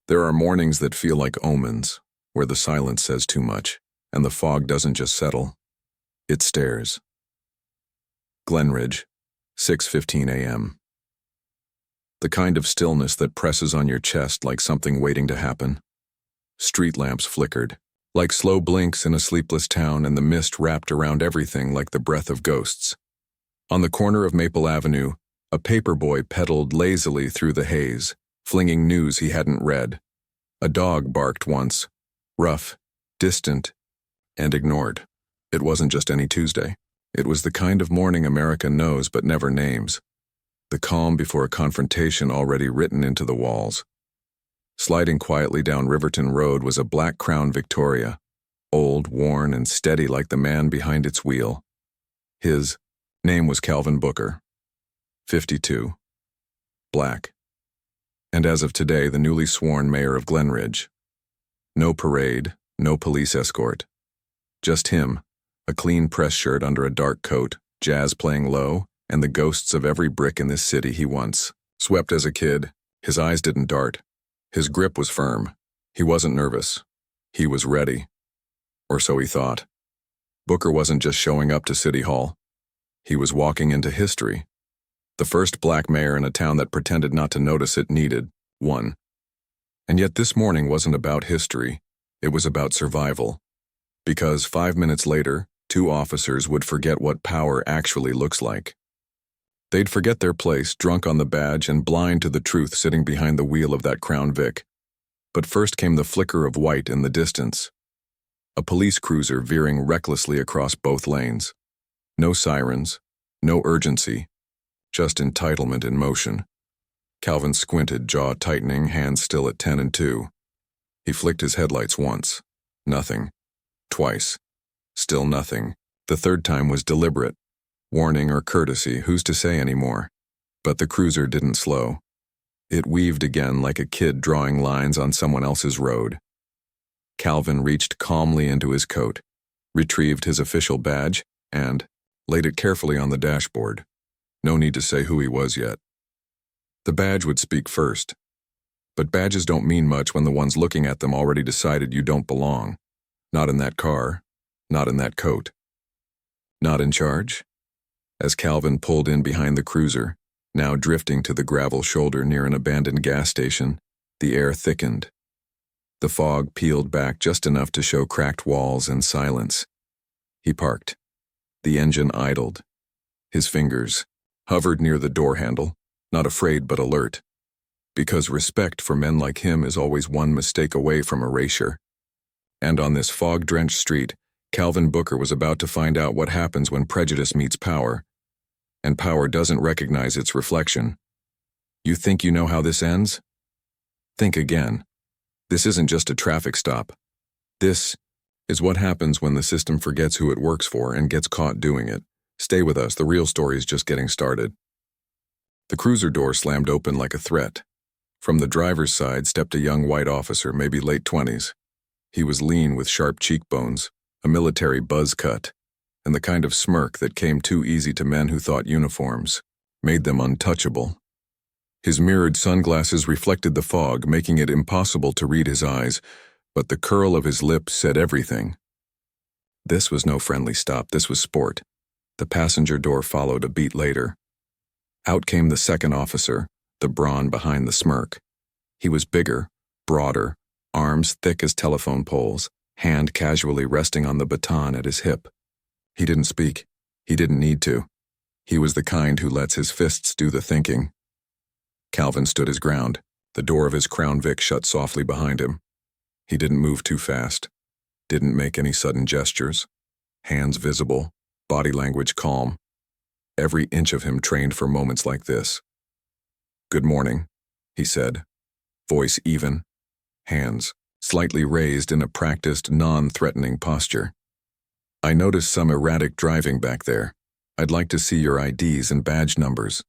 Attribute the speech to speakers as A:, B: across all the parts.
A: There are mornings that feel like omens, where the silence says too much, and the fog doesn't just settle, it stares. Glenridge, 6:15 a.m. The kind of stillness that presses on your chest like something waiting to happen. Street lamps flickered, like slow blinks in a sleepless town, and the mist wrapped around everything like the breath of ghosts. On the corner of Maple Avenue, a paperboy pedaled lazily through the haze, flinging news he hadn't read. A dog barked once, rough, distant, and ignored. It wasn't just any Tuesday. It was the kind of morning America knows but never names. The calm before a confrontation already written into the walls. Sliding quietly down Riverton Road was a black Crown Victoria, old, worn, and steady like the man behind its wheel. His name was Calvin Booker, 52, black, and as of today the newly sworn mayor of Glenridge. No parade, no police escort. Just him, a clean press shirt under a dark coat, jazz playing low, and the ghosts of every brick in this city he once swept as a kid. His eyes didn't dart. His grip was firm. He wasn't nervous. He was ready. Or so he thought. Booker wasn't just showing up to City Hall. He was walking into history. The first black mayor in a town that pretended not to notice it needed one. And yet this morning wasn't about history. It was about survival. Because 5 minutes later, 2 officers would forget what power actually looks like. They'd forget their place, drunk on the badge and blind to the truth sitting behind the wheel of that Crown Vic. But first came the flicker of white in the distance. A police cruiser veering recklessly across both lanes. No sirens, no urgency, just entitlement in motion. Calvin squinted, jaw tightening, hands still at 10 and 2. He flicked his headlights once. Nothing. Twice. Still nothing. The third time was deliberate. Warning or courtesy, who's to say anymore? But the cruiser didn't slow. It weaved again like a kid drawing lines on someone else's road. Calvin reached calmly into his coat, retrieved his official badge, and laid it carefully on the dashboard. No need to say who he was yet. The badge would speak first. But badges don't mean much when the ones looking at them already decided you don't belong. Not in that car, not in that coat. Not in charge? As Calvin pulled in behind the cruiser, now drifting to the gravel shoulder near an abandoned gas station, the air thickened. The fog peeled back just enough to show cracked walls and silence. He parked. The engine idled. His fingers hovered near the door handle, not afraid but alert. Because respect for men like him is always one mistake away from erasure. And on this fog-drenched street, Calvin Booker was about to find out what happens when prejudice meets power. And power doesn't recognize its reflection. You think you know how this ends? Think again. This isn't just a traffic stop. This is what happens when the system forgets who it works for and gets caught doing it. Stay with us, the real story is just getting started. The cruiser door slammed open like a threat. From the driver's side stepped a young white officer, maybe late 20s. He was lean with sharp cheekbones, a military buzz cut, and the kind of smirk that came too easy to men who thought uniforms made them untouchable. His mirrored sunglasses reflected the fog, making it impossible to read his eyes, but the curl of his lip said everything. This was no friendly stop, this was sport. The passenger door followed a beat later. Out came the second officer, the brawn behind the smirk. He was bigger, broader, arms thick as telephone poles, hand casually resting on the baton at his hip. He didn't speak. He didn't need to. He was the kind who lets his fists do the thinking. Calvin stood his ground. The door of his Crown Vic shut softly behind him. He didn't move too fast. Didn't make any sudden gestures. Hands visible, body language calm. Every inch of him trained for moments like this. "Good morning," he said. Voice even. Hands slightly raised in a practiced, non-threatening posture. "I noticed some erratic driving back there. I'd like to see your IDs and badge numbers.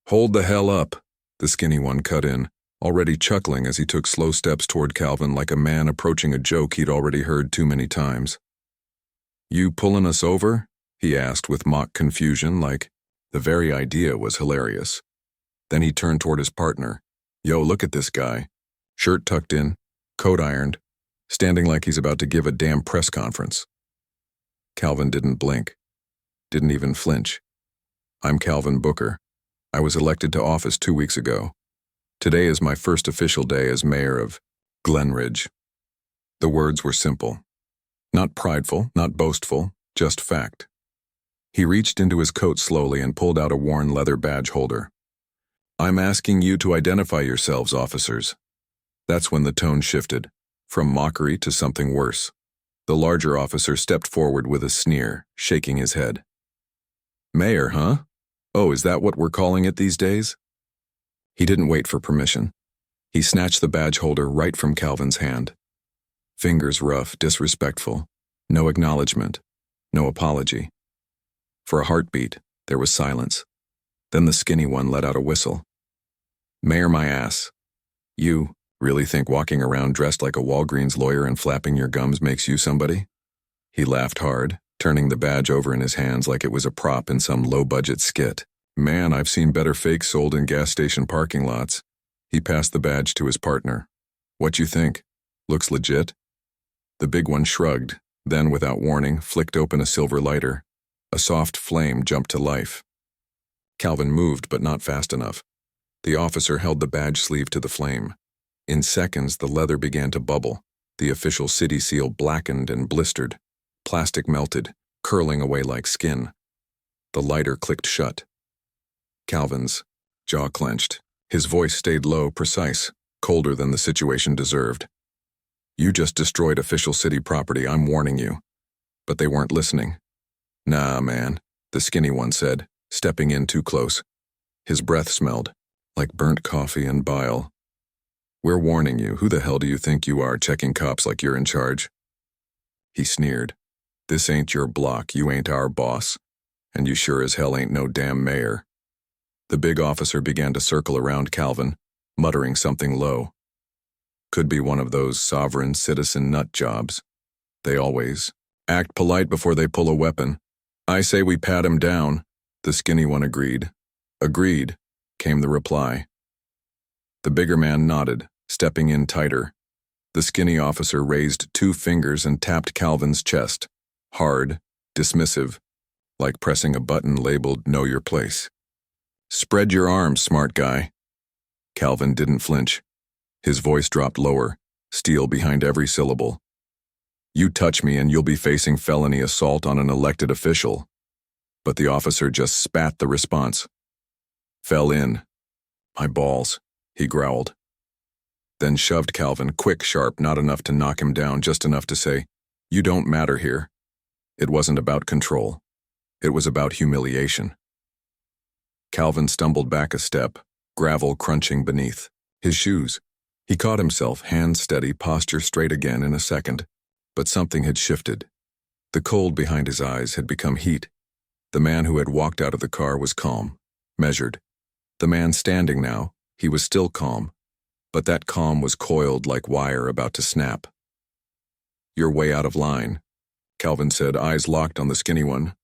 A: Hold the hell up," the skinny one cut in, already chuckling as he took slow steps toward Calvin like a man approaching a joke he'd already heard too many times. "You pulling us over?" he asked with mock confusion, like the very idea was hilarious. Then he turned toward his partner. "Yo, look at this guy. shirt tucked in, coat ironed, standing like he's about to give a damn press conference. Calvin didn't blink, didn't even flinch. I'm Calvin Booker. I was elected to office 2 weeks ago. Today is my first official day as mayor of Glenridge. The words were simple. Not prideful, not boastful, just fact. He reached into his coat slowly and pulled out a worn leather badge holder. I'm asking you to identify yourselves, officers. That's when the tone shifted, from mockery to something worse. The larger officer stepped forward with a sneer, shaking his head. Mayor, huh? Oh, is that what we're calling it these days? He didn't wait for permission. He snatched the badge holder right from Calvin's hand. Fingers rough, disrespectful. No acknowledgement. No apology. For a heartbeat, there was silence. Then the skinny one let out a whistle. Mayor, my ass. You really think walking around dressed like a Walgreens lawyer and flapping your gums makes you somebody? He laughed hard, turning the badge over in his hands like it was a prop in some low-budget skit. Man, I've seen better fakes sold in gas station parking lots. He passed the badge to his partner. What you think? Looks legit? The big one shrugged, then without warning, flicked open a silver lighter. A soft flame jumped to life. Calvin moved, but not fast enough. The officer held the badge sleeve to the flame. In seconds, the leather began to bubble. The official city seal blackened and blistered. Plastic melted, curling away like skin. The lighter clicked shut. Calvin's jaw clenched. His voice stayed low, precise, colder than the situation deserved. You just destroyed official city property, I'm warning you. But they weren't listening. Nah, man, the skinny one said, stepping in too close. His breath smelled, like burnt coffee and bile. We're warning you. Who the hell do you think you are, checking cops like you're in charge? He sneered. This ain't your block, you ain't our boss. And you sure as hell ain't no damn mayor. The big officer began to circle around Calvin, muttering something low. Could be one of those sovereign citizen nut jobs. They always act polite before they pull a weapon. I say we pat him down, the skinny one agreed. Agreed, came the reply. The bigger man nodded, stepping in tighter. The skinny officer raised 2 fingers and tapped Calvin's chest, hard, dismissive, like pressing a button labeled Know Your Place. Spread your arms, smart guy. Calvin didn't flinch. His voice dropped lower, steel behind every syllable. You touch me and you'll be facing felony assault on an elected official. But the officer just spat the response. Fell in. My balls, he growled. Then shoved Calvin, quick, sharp, not enough to knock him down, just enough to say, you don't matter here. It wasn't about control. It was about humiliation. Calvin stumbled back a step, gravel crunching beneath. His shoes. He caught himself, hands steady, posture straight again in a second. But something had shifted. The cold behind his eyes had become heat. The man who had walked out of the car was calm, measured. The man standing now, he was still calm. But that calm was coiled like wire about to snap. You're way out of line, Calvin said, eyes locked on the skinny one.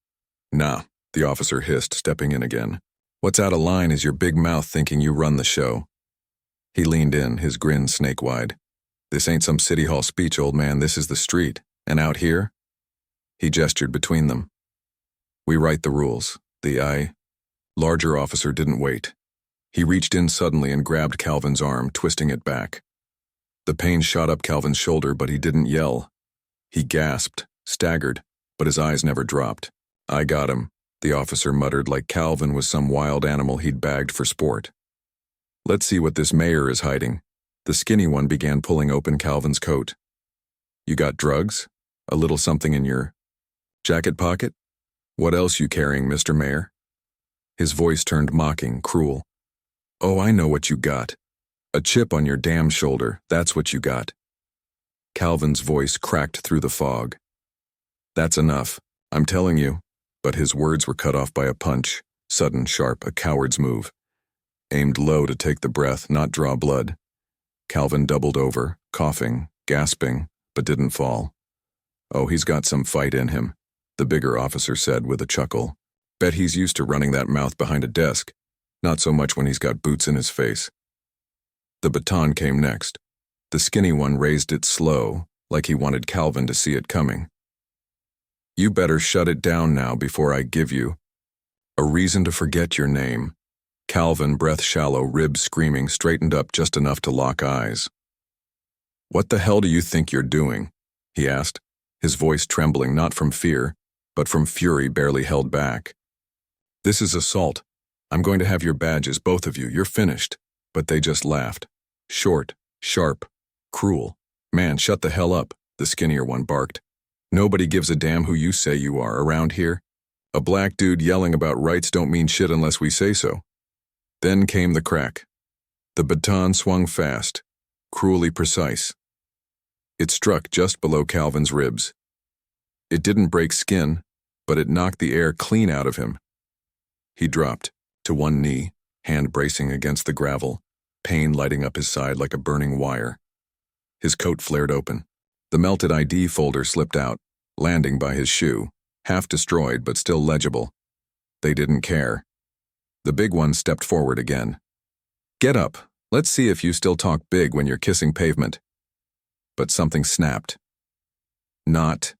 A: Nah, the officer hissed, stepping in again. What's out of line is your big mouth thinking you run the show. He leaned in, his grin snake-wide. This ain't some city hall speech, old man, this is the street. And out here? He gestured between them. We write the rules. The larger officer didn't wait. He reached in suddenly and grabbed Calvin's arm, twisting it back. The pain shot up Calvin's shoulder, but he didn't yell. He gasped, staggered, but his eyes never dropped. I got him, the officer muttered like Calvin was some wild animal he'd bagged for sport. Let's see what this mayor is hiding. The skinny one began pulling open Calvin's coat. You got drugs? A little something in your jacket pocket? What else you carrying, Mr. Mayor? His voice turned mocking, cruel. Oh, I know what you got. A chip on your damn shoulder, that's what you got. Calvin's voice cracked through the fog. That's enough, I'm telling you. But his words were cut off by a punch, sudden, sharp, a coward's move. Aimed low to take the breath, not draw blood. Calvin doubled over, coughing, gasping, but didn't fall. Oh, he's got some fight in him, the bigger officer said with a chuckle. Bet he's used to running that mouth behind a desk, not so much when he's got boots in his face. The baton came next. The skinny one raised it slow, like he wanted Calvin to see it coming. You better shut it down now before I give you a reason to forget your name. Calvin, breath shallow, ribs screaming, straightened up just enough to lock eyes. What the hell do you think you're doing? He asked, his voice trembling not from fear, but from fury barely held back. This is assault. I'm going to have your badges, both of you. You're finished. But they just laughed. Short, sharp, cruel. Man, shut the hell up, the skinnier one barked. Nobody gives a damn who you say you are around here. A black dude yelling about rights don't mean shit unless we say so. Then came the crack. The baton swung fast, cruelly precise. It struck just below Calvin's ribs. It didn't break skin, but it knocked the air clean out of him. He dropped, to one knee, hand bracing against the gravel, pain lighting up his side like a burning wire. His coat flared open. The melted ID folder slipped out, landing by his shoe, half destroyed but still legible. They didn't care. The big one stepped forward again. Get up. Let's see if you still talk big when you're kissing pavement. But something snapped. Not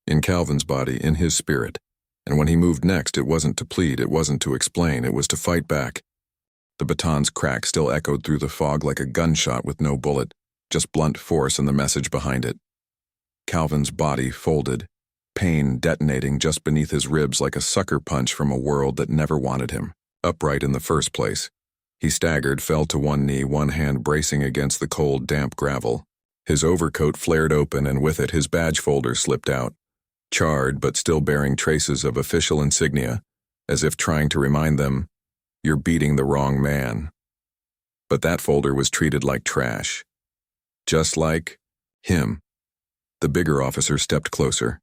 A: in Calvin's body, in his spirit. And when he moved next, it wasn't to plead, it wasn't to explain, it was to fight back. The baton's crack still echoed through the fog like a gunshot with no bullet, just blunt force and the message behind it. Calvin's body folded, pain detonating just beneath his ribs like a sucker punch from a world that never wanted him, upright in the first place. He staggered, fell to one knee, one hand bracing against the cold, damp gravel. His overcoat flared open, and with it his badge folder slipped out, charred but still bearing traces of official insignia, as if trying to remind them, you're beating the wrong man. But that folder was treated like trash. Just like him. The bigger officer stepped closer.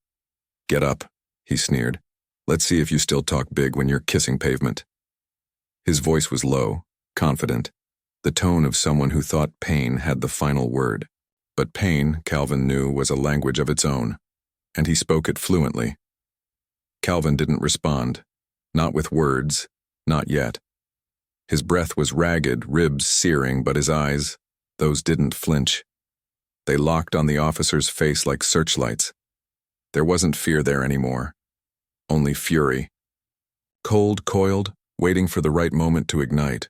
A: Get up, he sneered. Let's see if you still talk big when you're kissing pavement. His voice was low, confident, the tone of someone who thought pain had the final word. But pain, Calvin knew, was a language of its own, and he spoke it fluently. Calvin didn't respond, not with words, not yet. His breath was ragged, ribs searing, but his eyes, those didn't flinch. They locked on the officer's face like searchlights. There wasn't fear there anymore, only fury. Cold, coiled, waiting for the right moment to ignite.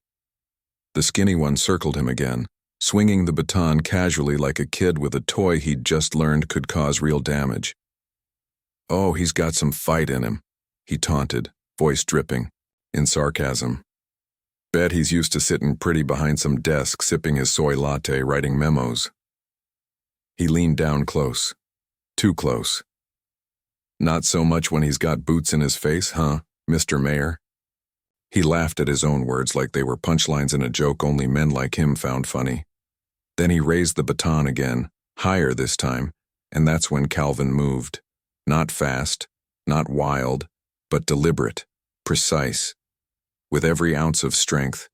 A: The skinny one circled him again, swinging the baton casually like a kid with a toy he'd just learned could cause real damage. Oh, he's got some fight in him, he taunted, voice dripping, in sarcasm. Bet he's used to sitting pretty behind some desk sipping his soy latte writing memos. He leaned down close. Too close. Not so much when he's got boots in his face, huh, Mr. Mayor? He laughed at his own words like they were punchlines in a joke only men like him found funny. Then he raised the baton again, higher this time, and that's when Calvin moved. Not fast, not wild, but deliberate, precise, with every ounce of strength.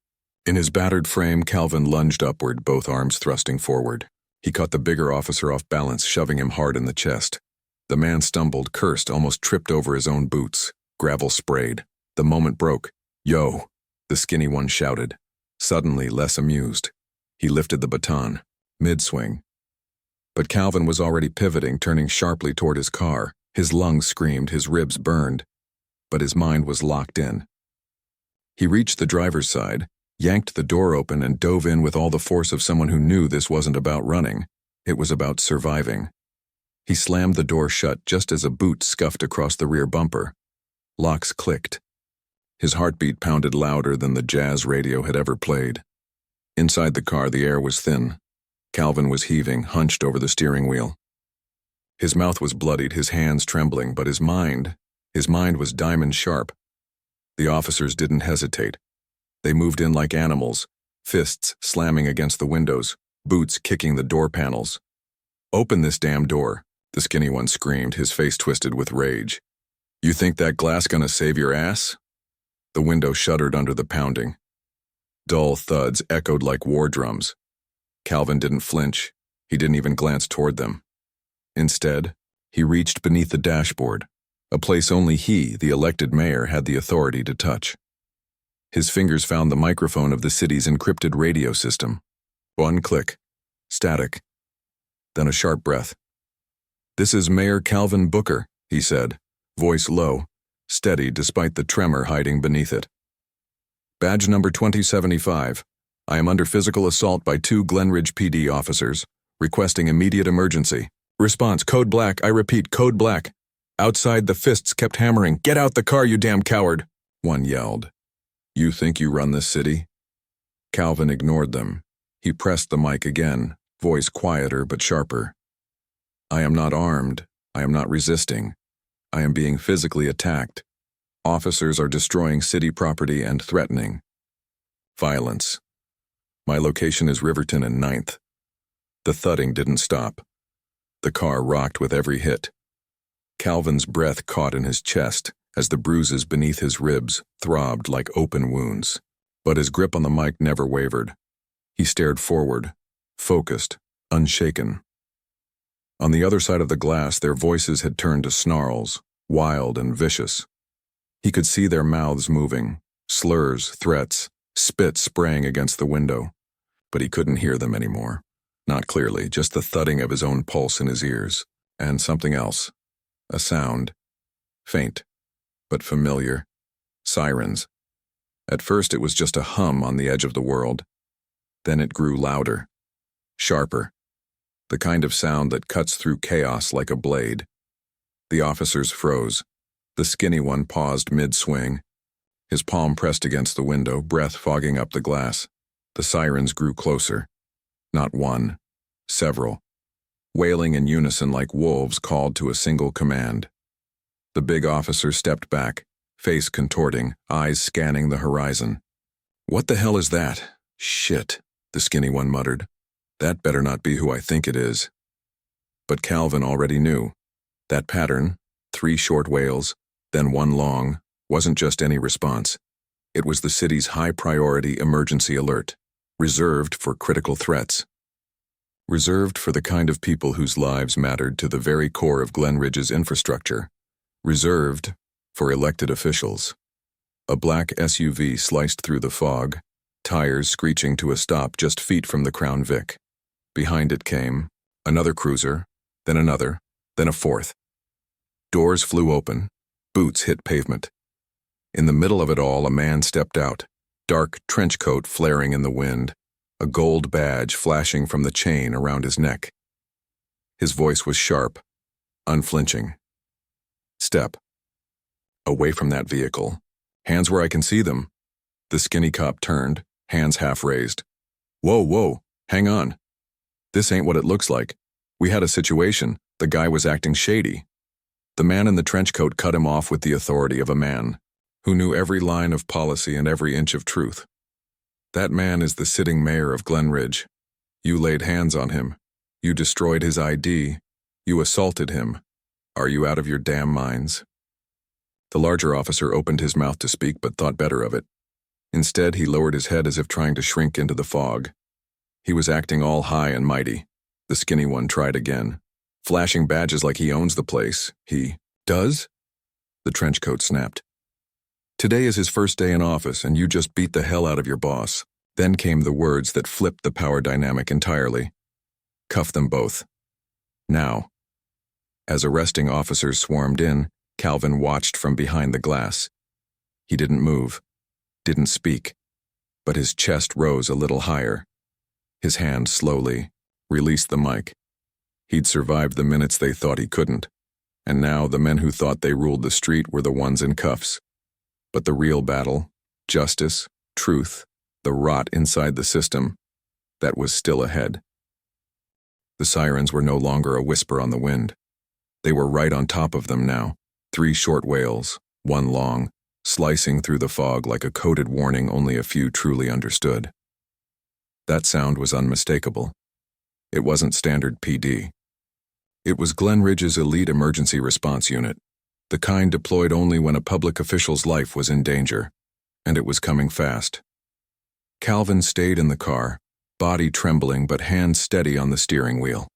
A: In his battered frame, Calvin lunged upward, both arms thrusting forward. He caught the bigger officer off balance, shoving him hard in the chest. The man stumbled, cursed, almost tripped over his own boots. Gravel sprayed. The moment broke. Yo, the skinny one shouted, suddenly less amused. He lifted the baton, mid-swing. But Calvin was already pivoting, turning sharply toward his car. His lungs screamed, his ribs burned, but his mind was locked in. He reached the driver's side, yanked the door open, and dove in with all the force of someone who knew this wasn't about running. It was about surviving. He slammed the door shut just as a boot scuffed across the rear bumper. Locks clicked. His heartbeat pounded louder than the jazz radio had ever played. Inside the car, the air was thin. Calvin was heaving, hunched over the steering wheel. His mouth was bloodied, his hands trembling, but his mind was diamond sharp. The officers didn't hesitate. They moved in like animals, fists slamming against the windows, boots kicking the door panels. Open this damn door, the skinny one screamed, his face twisted with rage. You think that glass gonna save your ass? The window shuddered under the pounding. Dull thuds echoed like war drums. Calvin didn't flinch. He didn't even glance toward them. Instead, he reached beneath the dashboard, a place only he, the elected mayor, had the authority to touch. His fingers found the microphone of the city's encrypted radio system. One click. Static. Then a sharp breath. "This is Mayor Calvin Booker," he said, voice low, steady despite the tremor hiding beneath it. "Badge number 2075. I am under physical assault by 2 Glenridge PD officers, requesting immediate emergency. Response, code black, I repeat, code black." Outside, the fists kept hammering. "Get out the car, you damn coward," one yelled. "You think you run this city?" Calvin ignored them. He pressed the mic again, voice quieter but sharper. "I am not armed. I am not resisting. I am being physically attacked. Officers are destroying city property and threatening. Violence. My location is Riverton and 9th. The thudding didn't stop. The car rocked with every hit. Calvin's breath caught in his chest as the bruises beneath his ribs throbbed like open wounds. But his grip on the mic never wavered. He stared forward, focused, unshaken. On the other side of the glass, their voices had turned to snarls, wild and vicious. He could see their mouths moving, slurs, threats, spit spraying against the window. But he couldn't hear them anymore. Not clearly, just the thudding of his own pulse in his ears. And something else. A sound. Faint, but familiar. Sirens. At first it was just a hum on the edge of the world. Then it grew louder. Sharper. The kind of sound that cuts through chaos like a blade. The officers froze. The skinny one paused mid-swing. His palm pressed against the window, breath fogging up the glass. The sirens grew closer. Not one. Several. Wailing in unison like wolves called to a single command. The big officer stepped back, face contorting, eyes scanning the horizon. "What the hell is that? Shit," the skinny one muttered. "That better not be who I think it is." But Calvin already knew. That pattern, 3 short wails, then 1 long, wasn't just any response. It was the city's high-priority emergency alert, reserved for critical threats. Reserved for the kind of people whose lives mattered to the very core of Glenridge's infrastructure. Reserved for elected officials. A black SUV sliced through the fog, tires screeching to a stop just feet from the Crown Vic. Behind it came another cruiser, then another, then a 4th. Doors flew open, boots hit pavement. In the middle of it all, a man stepped out, dark trench coat flaring in the wind, a gold badge flashing from the chain around his neck. His voice was sharp, unflinching. "Step. Away from that vehicle. Hands where I can see them." The skinny cop turned, hands half raised. Whoa, hang on. This ain't what it looks like. We had a situation. The guy was acting shady." The man in the trench coat cut him off with the authority of a man who knew every line of policy and every inch of truth. "That man is the sitting mayor of Glenridge. You laid hands on him. You destroyed his ID. You assaulted him. Are you out of your damn minds?" The larger officer opened his mouth to speak but thought better of it. Instead, he lowered his head as if trying to shrink into the fog. He was acting all high and mighty. The skinny one tried again. "Flashing badges like he owns the place. He does?" The trench coat snapped. "Today is his first day in office, and you just beat the hell out of your boss." Then came the words that flipped the power dynamic entirely. "Cuff them both. Now." As arresting officers swarmed in, Calvin watched from behind the glass. He didn't move, didn't speak, but his chest rose a little higher. His hand slowly released the mic. He'd survived the minutes they thought he couldn't, and now the men who thought they ruled the street were the ones in cuffs. But the real battle, justice, truth, the rot inside the system, that was still ahead. The sirens were no longer a whisper on the wind. They were right on top of them now, 3 short wails, 1 long, slicing through the fog like a coded warning only a few truly understood. That sound was unmistakable. It wasn't standard PD. It was Glenridge's elite emergency response unit, the kind deployed only when a public official's life was in danger, and it was coming fast. Calvin stayed in the car, body trembling but hands steady on the steering wheel.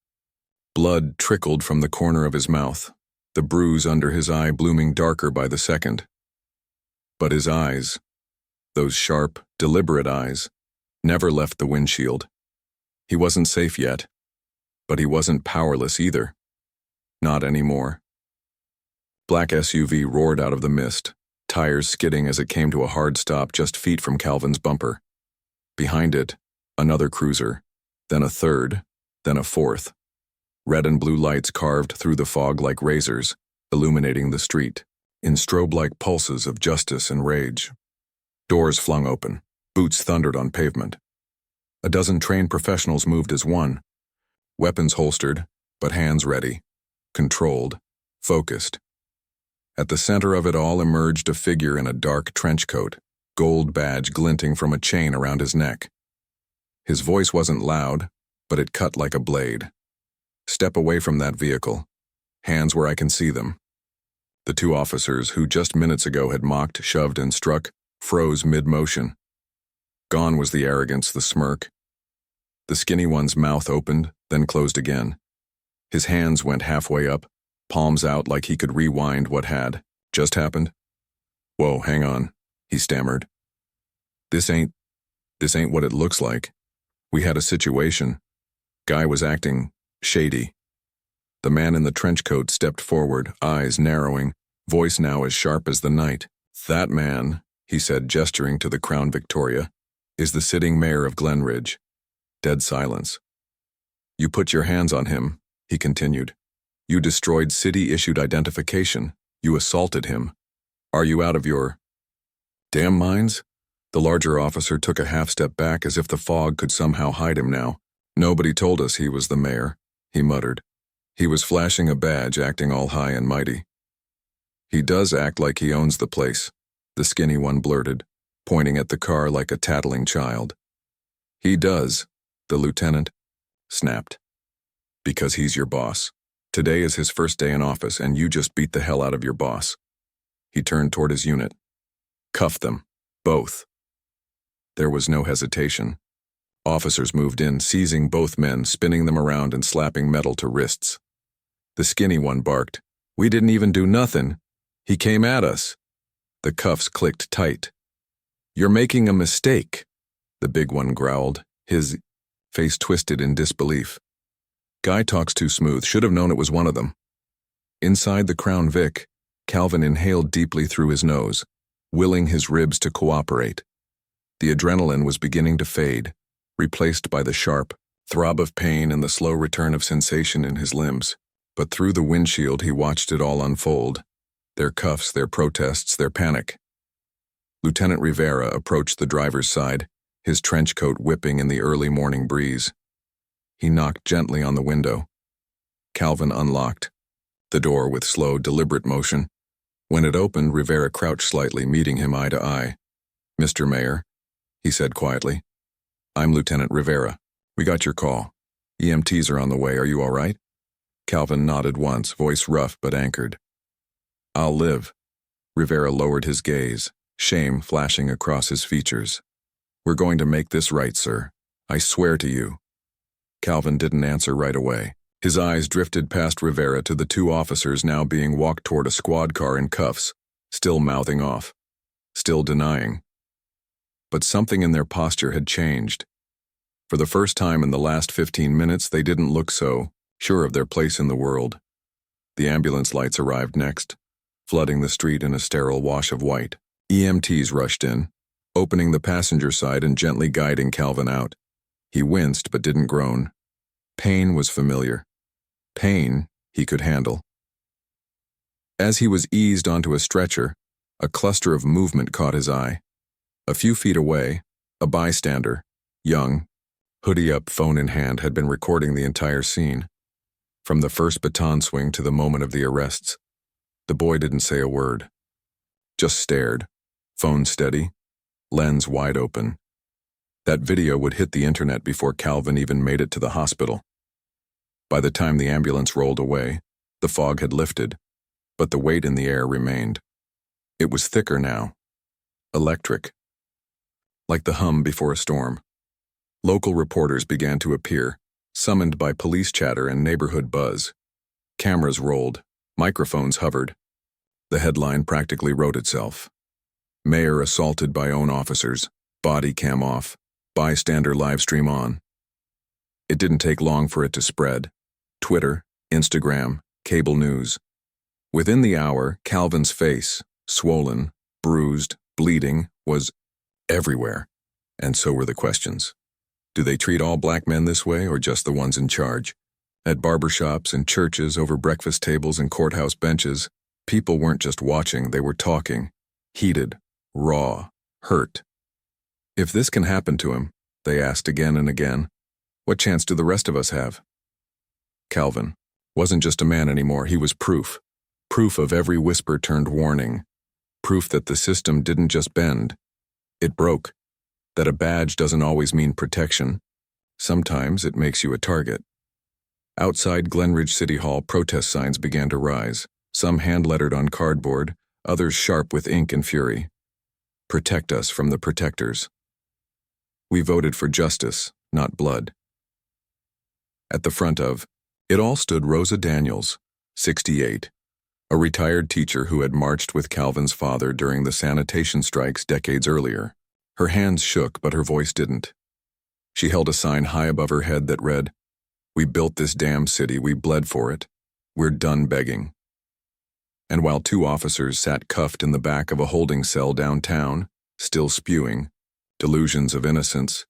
A: Blood trickled from the corner of his mouth, the bruise under his eye blooming darker by the second. But his eyes, those sharp, deliberate eyes, never left the windshield. He wasn't safe yet, But he wasn't powerless either. Not anymore. Black SUV roared out of the mist, tires skidding as it came to a hard stop just feet from Calvin's bumper. Behind it, another cruiser, then a third, then a fourth. Red and blue lights carved through the fog like razors, illuminating the street, in strobe-like pulses of justice and rage. Doors flung open, boots thundered on pavement. A dozen trained professionals moved as one, weapons holstered, but hands ready, controlled, focused. At the center of it all emerged a figure in a dark trench coat, gold badge glinting from a chain around his neck. His voice wasn't loud, but it cut like a blade. Step away from that vehicle. Hands where I can see them. The two officers who just minutes ago had mocked, shoved, and struck froze mid-motion. Gone was the arrogance, the smirk. The skinny one's mouth opened, then closed again. His hands went halfway up, palms out like he could rewind what had just happened. "Whoa, hang on," he stammered. This ain't what it looks like. We had a situation. Guy was acting shady." The man in the trench coat stepped forward, eyes narrowing, voice now as sharp as the night. "That man," he said, gesturing to the Crown Victoria, "is the sitting mayor of Glenridge." Dead silence. "You put your hands on him," he continued. "You destroyed city-issued identification. You assaulted him. Are you out of your damn minds?" The larger officer took a half-step back as if the fog could somehow hide him now. "Nobody told us he was the mayor," he muttered. "He was flashing a badge, acting all high and mighty." "He does act like he owns the place," the skinny one blurted, pointing at the car like a tattling child. "He does," the lieutenant snapped. "Because he's your boss. Today is his first day in office, and you just beat the hell out of your boss." He turned toward his unit. "Cuff them. Both." There was no hesitation. Officers moved in, seizing both men, spinning them around and slapping metal to wrists. The skinny one barked, "We didn't even do nothing. He came at us." The cuffs clicked tight. "You're making a mistake," the big one growled, his face twisted in disbelief. "Guy talks too smooth, should have known it was one of them." Inside the Crown Vic, Calvin inhaled deeply through his nose, willing his ribs to cooperate. The adrenaline was beginning to fade, replaced by the sharp throb of pain and the slow return of sensation in his limbs. But through the windshield he watched it all unfold. Their cuffs, their protests, their panic. Lieutenant Rivera approached the driver's side, his trench coat whipping in the early morning breeze. He knocked gently on the window. Calvin unlocked the door with slow, deliberate motion. When it opened, Rivera crouched slightly, meeting him eye to eye. "Mr. Mayor," he said quietly. "I'm Lieutenant Rivera. We got your call. EMTs are on the way. Are you all right?" Calvin nodded once, voice rough but anchored. "I'll live." Rivera lowered his gaze, shame flashing across his features. "We're going to make this right, sir. I swear to you." Calvin didn't answer right away. His eyes drifted past Rivera to the two officers now being walked toward a squad car in cuffs, still mouthing off, still denying. But something in their posture had changed. For the first time in the last 15 minutes, they didn't look so sure of their place in the world. The ambulance lights arrived next, flooding the street in a sterile wash of white. EMTs rushed in, opening the passenger side and gently guiding Calvin out. He winced but didn't groan. Pain was familiar. Pain he could handle. As he was eased onto a stretcher, a cluster of movement caught his eye. A few feet away, a bystander, young, hoodie up, phone in hand, had been recording the entire scene. From the first baton swing to the moment of the arrests. The boy didn't say a word. Just stared, phone steady, lens wide open. That video would hit the internet before Calvin even made it to the hospital. By the time the ambulance rolled away, the fog had lifted, but the weight in the air remained. It was thicker now. Electric. Like the hum before a storm. Local reporters began to appear, summoned by police chatter and neighborhood buzz. Cameras rolled, microphones hovered. The headline practically wrote itself. Mayor assaulted by own officers, body cam off, bystander livestream on. It didn't take long for it to spread. Twitter, Instagram, cable news. Within the hour, Calvin's face, swollen, bruised, bleeding, was everywhere. And so were the questions. Do they treat all black men this way, or just the ones in charge? At barbershops and churches, over breakfast tables and courthouse benches, people weren't just watching, they were talking. Heated, raw, hurt. If this can happen to him, they asked again and again, what chance do the rest of us have? Calvin wasn't just a man anymore, he was proof. Proof of every whisper turned warning. Proof that the system didn't just bend, it broke. That a badge doesn't always mean protection. Sometimes it makes you a target. Outside Glenridge City Hall, protest signs began to rise, some hand-lettered on cardboard, others sharp with ink and fury. Protect us from the protectors. We voted for justice, not blood. At the front of it all stood Rosa Daniels, 68, a retired teacher who had marched with Calvin's father during the sanitation strikes decades earlier. Her hands shook, but her voice didn't. She held a sign high above her head that read, "We built this damn city, we bled for it. We're done begging." And while two officers sat cuffed in the back of a holding cell downtown, still spewing delusions of innocence,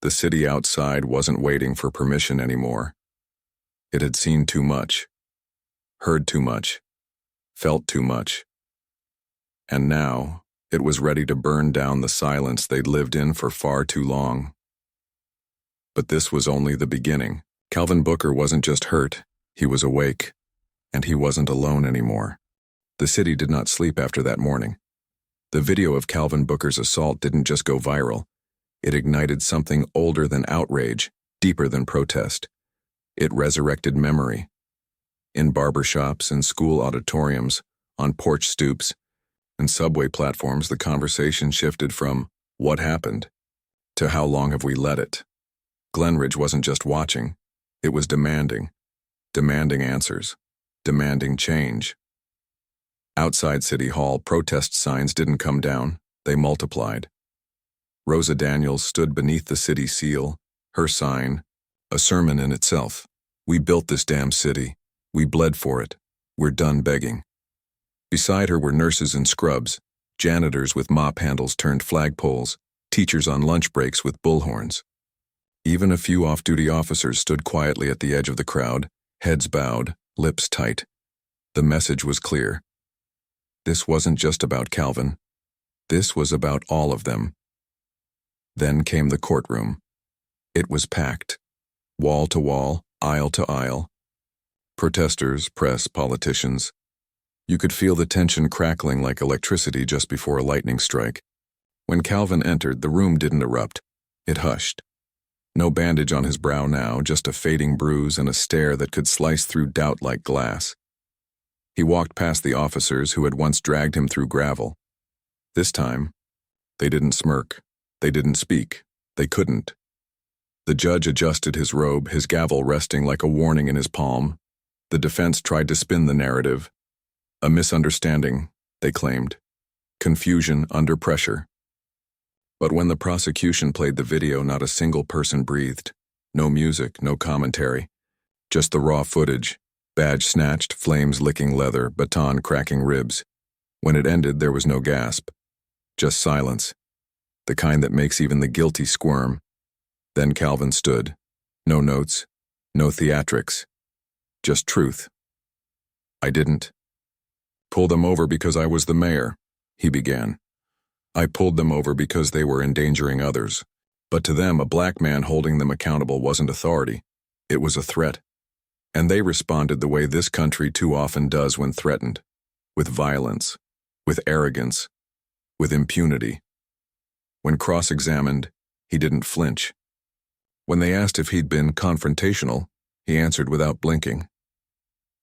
A: the city outside wasn't waiting for permission anymore. It had seen too much, heard too much, felt too much. And now, it was ready to burn down the silence they'd lived in for far too long. But this was only the beginning. Calvin Booker wasn't just hurt, he was awake. And he wasn't alone anymore. The city did not sleep after that morning. The video of Calvin Booker's assault didn't just go viral. It ignited something older than outrage, deeper than protest. It resurrected memory. In barbershops and school auditoriums, on porch stoops, and subway platforms, the conversation shifted from "what happened" to "how long have we let it?" Glenridge wasn't just watching, it was demanding answers, demanding change. Outside City Hall, protest signs didn't come down, they multiplied. Rosa Daniels stood beneath the city seal, her sign, a sermon in itself. "We built this damn city. We bled for it. We're done begging." Beside her were nurses in scrubs, janitors with mop handles turned flagpoles, teachers on lunch breaks with bullhorns. Even a few off-duty officers stood quietly at the edge of the crowd, heads bowed, lips tight. The message was clear. This wasn't just about Calvin. This was about all of them. Then came the courtroom. It was packed. Wall to wall, aisle to aisle. Protesters, press, politicians. You could feel the tension crackling like electricity just before a lightning strike. When Calvin entered, the room didn't erupt. It hushed. No bandage on his brow now, just a fading bruise and a stare that could slice through doubt like glass. He walked past the officers who had once dragged him through gravel. This time, they didn't smirk. They didn't speak. They couldn't. The judge adjusted his robe, his gavel resting like a warning in his palm. The defense tried to spin the narrative. A misunderstanding, they claimed. Confusion under pressure. But when the prosecution played the video, not a single person breathed. No music, no commentary. Just the raw footage. Badge snatched, flames licking leather, baton cracking ribs. When it ended, there was no gasp. Just silence. The kind that makes even the guilty squirm. Then Calvin stood. No notes. No theatrics. Just truth. "I didn't pull them over because I was the mayor," he began. "I pulled them over because they were endangering others. But to them, a black man holding them accountable wasn't authority. It was a threat. And they responded the way this country too often does when threatened. With violence. With arrogance. With impunity." When cross-examined, he didn't flinch. When they asked if he'd been confrontational, he answered without blinking.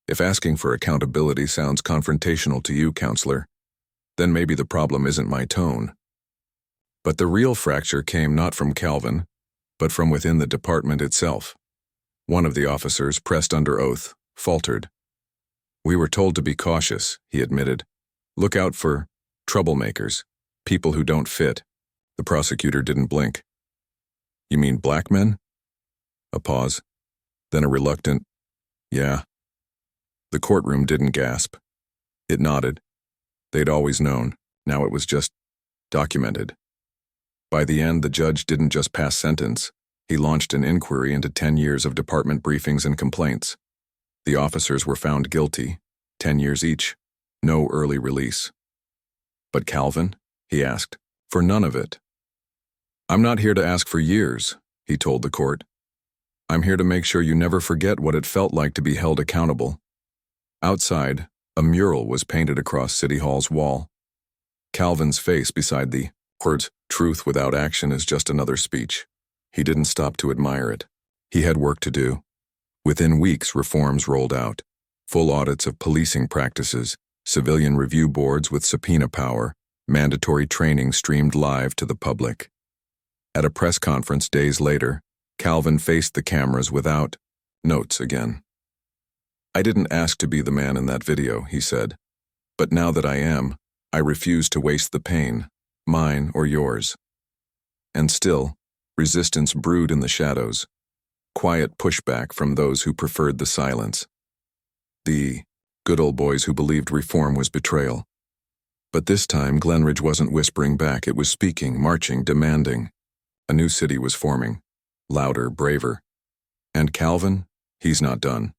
A: "If asking for accountability sounds confrontational to you, counselor, then maybe the problem isn't my tone." But the real fracture came not from Calvin, but from within the department itself. One of the officers, pressed under oath, faltered. "We were told to be cautious," he admitted. "Look out for troublemakers, people who don't fit." The prosecutor didn't blink. "You mean black men?" A pause, then a reluctant, Yeah. The courtroom didn't gasp. It nodded. They'd always known. Now it was just documented. By the end, the judge didn't just pass sentence. He launched an inquiry into 10 years of department briefings and complaints. The officers were found guilty, 10 years each, no early release. But Calvin? He asked. For none of it. I'm not here to ask for years, he told the court. I'm here to make sure you never forget what it felt like to be held accountable. Outside, a mural was painted across City Hall's wall. Calvin's face beside the words, "Truth without action is just another speech." He didn't stop to admire it. He had work to do. Within weeks, reforms rolled out. Full audits of policing practices, civilian review boards with subpoena power, mandatory training streamed live to the public. At a press conference days later, Calvin faced the cameras without notes again. I didn't ask to be the man in that video, he said. But now that I am, I refuse to waste the pain, mine or yours. And still, resistance brewed in the shadows. Quiet pushback from those who preferred the silence. The good old boys who believed reform was betrayal. But this time, Glenridge wasn't whispering back, it was speaking, marching, demanding. A new city was forming. Louder, braver. And Calvin, he's not done.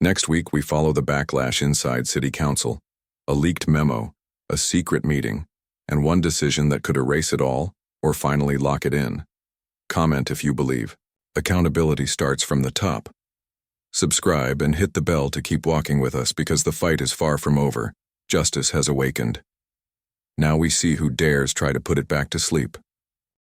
A: Next week, we follow the backlash inside City Council. A leaked memo, a secret meeting, and one decision that could erase it all or finally lock it in. Comment if you believe. Accountability starts from the top. Subscribe and hit the bell to keep walking with us because the fight is far from over. Justice has awakened. Now we see who dares try to put it back to sleep.